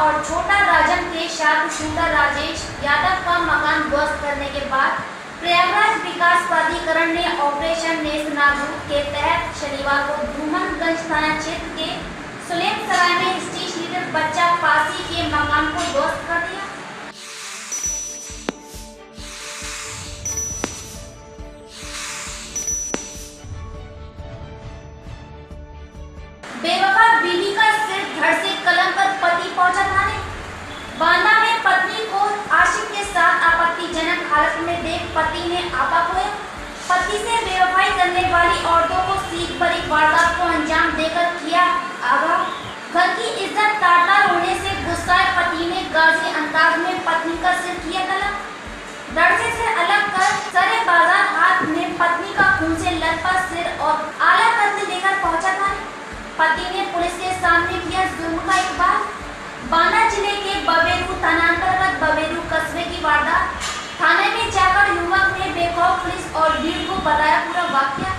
और छोटा राजन के शार्प शूटर राजेश यादव का मकान ध्वस्त करने के बाद प्रयागराज विकास प्राधिकरण ने ऑपरेशन नेस्तनाबूद के तहत शनिवार को धूमनगंज थाना क्षेत्र के सुलेम सराय में स्थित बच्चा पासी के मकान को ध्वस्त कर दिया। बेवफा बीवी का सिर धड़ से कलम पर पति पहुंचा थाने। बांदा में पत्नी को आशिक के साथ आपत्तिजनक हालत में देख पति ने आपा खोया। पति से बेवफाई करने वाली औरतों को सीख भरी वारदात को अंजाम देकर किया आगाह। घर की इज्जत तार-तार होने से गुस्साए पति ने गाजी अंदाज में पत्नी का सिर किया कलम। दर्जे से अलग कर सरे बाजार हाथ में पत्नी का खून से लथपथ सिर और आला करते लेकर पहुंचा थाने। पति ने पुलिस के सामने किया जुर्म का इकबाल। बांदा जिले के बबेरू थाना अंतर्गत बबेरू कस्बे की वारदात। थाने में जाकर युवक ने बेखौफ पुलिस और भीड़ को बताया पूरा वाकया।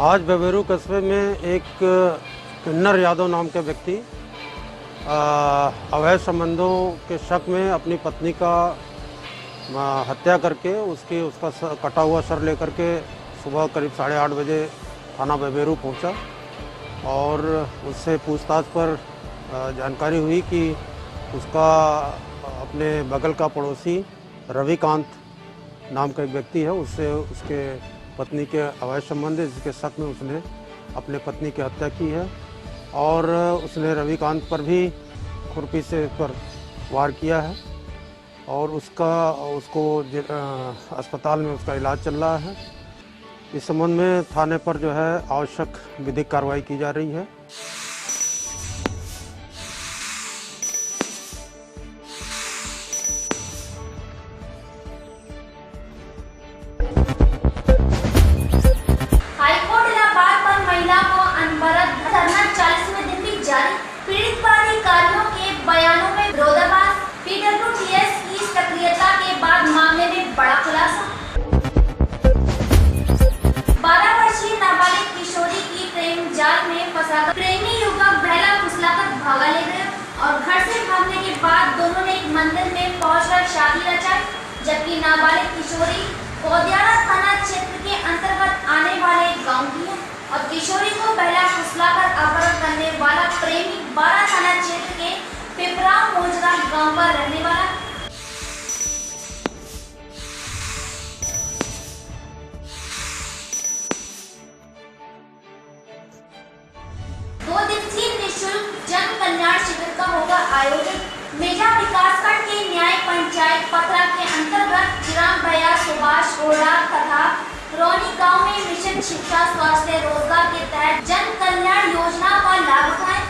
आज बबेरू कस्बे में एक किन्नर यादव नाम के व्यक्ति अवैध संबंधों के शक में अपनी पत्नी का हत्या करके उसका कटा हुआ सर लेकर के सुबह करीब 8:30 बजे थाना बबेरू पहुंचा और उससे पूछताछ पर जानकारी हुई कि उसका अपने बगल का पड़ोसी रविकांत नाम का एक व्यक्ति है, उससे उसके पत्नी के अवैध संबंध है, जिसके शक में उसने अपने पत्नी की हत्या की है और उसने रविकांत पर भी खुरपी से पर वार किया है और उसको अस्पताल में उसका इलाज चल रहा है। इस संबंध में थाने पर जो है आवश्यक विधिक कार्रवाई की जा रही है। हाईकोर्ट इलाहाबाद पर महिला को अनवरत धरना 40वें दिन भी जारी। पीड़ित प्राधिकारियों के बयानों में विरोधाभास। पीडब्ल्यूडीएस की सक्रियता के बाद मामले में बड़ा खुलासा। 12 वर्षीय नाबालिग किशोरी की प्रेम जाल में फंसाकर प्रेमी युवक बहला फुसलाकर भागा ले गया और घर से भागने के बाद दोनों ने एक मंदिर में पहुंचकर शादी रचाई, जबकि नाबालिग किशोरी कोदियाड़ा थाना क्षेत्र के अंतर्गत आने वाले गांव की है और किशोरी को बहला फुसलाकर अपहरण करने वाला प्रेमी 12 थाना क्षेत्र के पिपराव मोजरा गाँव का रहने वाला। जन कल्याण शिविर का होगा आयोजित। मेजा विकासखंड के न्याय पंचायत पथरा के अंतर्गत ग्राम भैया सुभाष ओढ़ा तथा रौनी गांव में मिशन शिक्षा स्वास्थ्य रोजगार के तहत जन कल्याण योजना का लाभ उठाएं।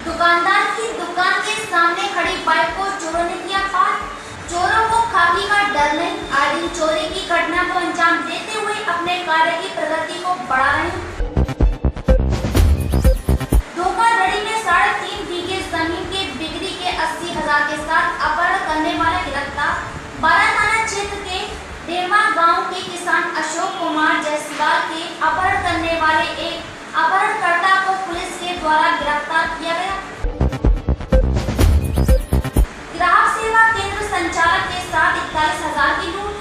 दुकानदार की दुकान के सामने खड़ी बाइक को चोरों ने किया पार। चोरों को खाकी का डर नहीं, आए दिन चोरी की घटना को अंजाम देते हुए अपने कार्य की प्रगति को बढ़ा रहे हैं। धोखाधड़ी में 3.5 बीघे जमीन के बिक्री के 80,000 के साथ अपहरण करने वाला गिरफ्तार। 12 थाना क्षेत्र के डेमा गांव के किसान अशोक कुमार जायसवाल के अपहरण करने वाले एक अपहरणकर्ता को पुलिस के द्वारा गिरफ्तार किया गया। ग्राहक सेवा केंद्र संचालक के साथ 41,000 की लूट।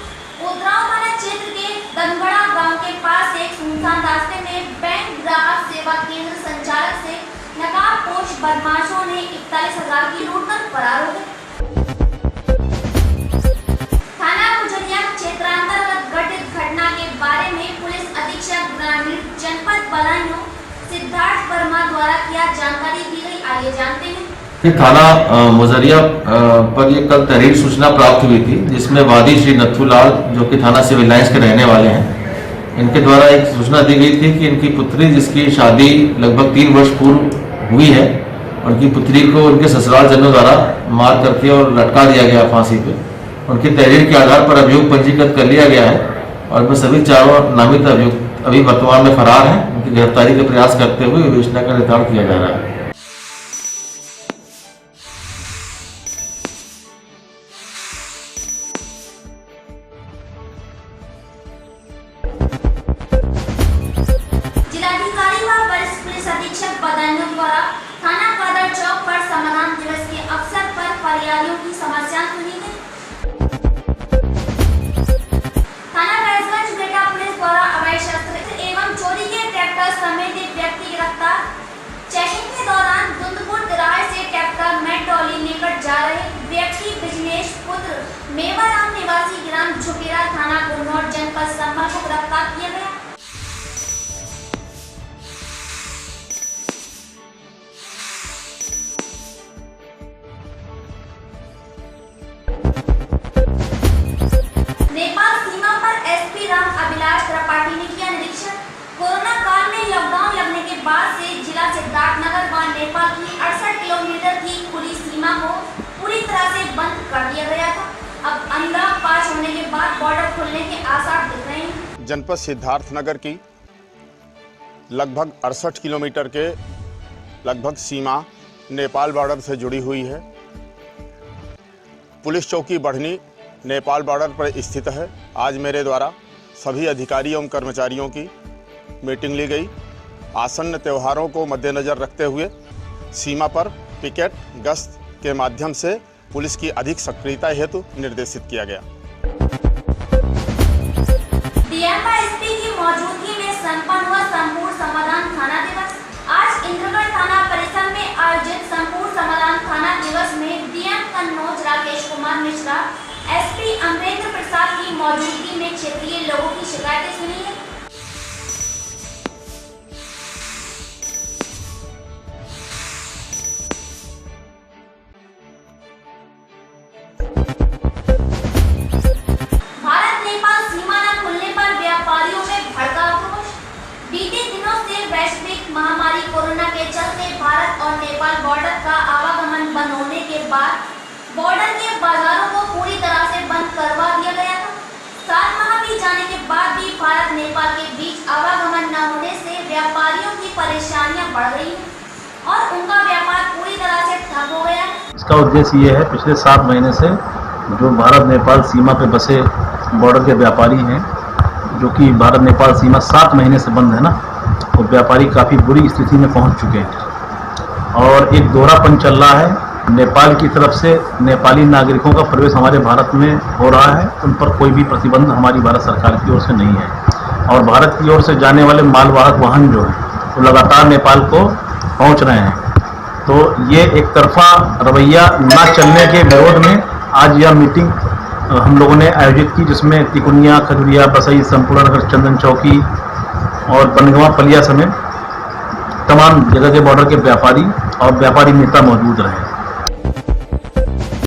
उदराव थाना क्षेत्र के दनगड़ा गांव के पास एक सुनसान रास्ते में बैंक ग्राहक सेवा केंद्र संचालक से नकाबपोश बदमाशों ने 41,000 की लूट कर फरार हो गए। थाना गुजरिया क्षेत्रांतर्गत घटित घटना के बारे में पुलिस अधीक्षक ग्रामीण जनपद बदायूं सिद्धार्थ वर्मा द्वारा क्या जानकारी दी गई, आइए जानते हैं। थाना मुजरिया पर ये कल तहरीर सूचना प्राप्त हुई थी, जिसमें वादी श्री नथुलाल जो कि थाना सिविल लाइंस के रहने वाले हैं, इनके द्वारा एक सूचना दी गई थी कि इनकी पुत्री जिसकी शादी लगभग 3 वर्ष पूर्व हुई है, उनकी पुत्री को उनके ससुराल जनों द्वारा मार करके और लटका दिया गया फांसी पे। उनकी तहरीर के आधार पर अभियोग पंजीकृत कर लिया गया है और इनमें सभी चारों नामित अभियुक्त अभी वर्तमान में फरार हैं। उनकी गिरफ्तारी का प्रयास करते हुए विवेचना का निर्धारण किया जा रहा है। छुकेरा थाना गुन्नौर जनपद संभल को गिरफ्तार किया गया। नेपाल सीमा पर एसपी राम अभिलाष त्रिपाठी ने किया निरीक्षण। कोरोना काल में लॉकडाउन लगने के बाद से जिला सिद्धार्थनगर व नेपाल की 68 किलोमीटर की खुली सीमा को पूरी तरह से बंद कर दिया गया था। अब अनुराग पास होने के बाद बॉर्डर खुलने के आसार दिख रहे हैं। जनपद सिद्धार्थनगर की लगभग 68 किलोमीटर के लगभग सीमा नेपाल बॉर्डर से जुड़ी हुई है। पुलिस चौकी बढ़नी नेपाल बॉर्डर पर स्थित है। आज मेरे द्वारा सभी अधिकारियों एवं कर्मचारियों की मीटिंग ली गई। आसन्न त्योहारों को मद्देनज़र रखते हुए सीमा पर पिकेट गश्त के माध्यम से पुलिस की अधिक सक्रियता हेतु निर्देशित किया गया। डीएम एसपी की मौजूदगी में संपन्न हुआ संपूर्ण समाधान थाना दिवस। आज इंद्रगढ़ थाना परिसर में आयोजित संपूर्ण समाधान थाना दिवस में डीएम कन्नौज राकेश कुमार मिश्रा, एसपी अमरेंद्र प्रसाद की मौजूदगी में क्षेत्रीय लोगों की शिकायतें सुनी है। भारत नेपाल सीमा न खुलने पर व्यापारियों में भड़का आक्रोश। बीते दिनों से वैश्विक महामारी कोरोना के चलते भारत और नेपाल बॉर्डर का आवागमन बंद होने के बाद बॉर्डर के बाजारों को पूरी तरह से बंद करवा दिया गया था। 7 माह बीत जाने के बाद भी भारत नेपाल के बीच आवागमन न होने से व्यापारियों की परेशानियां बढ़ रही हैं और उनका व्यापार पूरी तरह से ठप हो गया। इसका उद्देश्य ये है, पिछले 7 महीने से जो भारत नेपाल सीमा पे बसे बॉर्डर के व्यापारी हैं, जो कि भारत नेपाल सीमा 7 महीने से बंद है ना, वो व्यापारी काफ़ी बुरी स्थिति में पहुंच चुके हैं और एक दोहरापन चल रहा है। नेपाल की तरफ से नेपाली नागरिकों का प्रवेश हमारे भारत में हो रहा है, उन पर कोई भी प्रतिबंध हमारी भारत सरकार की ओर से नहीं है और भारत की ओर से जाने वाले मालवाहक वाहन जो हैं वो लगातार नेपाल को पहुंच रहे हैं। तो ये एक तरफा रवैया ना चलने के विरोध में आज यह मीटिंग हम लोगों ने आयोजित की, जिसमें तिकुनिया, खजुरिया, बसई, संपूर्णनगर, चंदन चौकी और बनगवा पलिया समेत तमाम जगह के बॉर्डर के व्यापारी और व्यापारी नेता मौजूद रहे।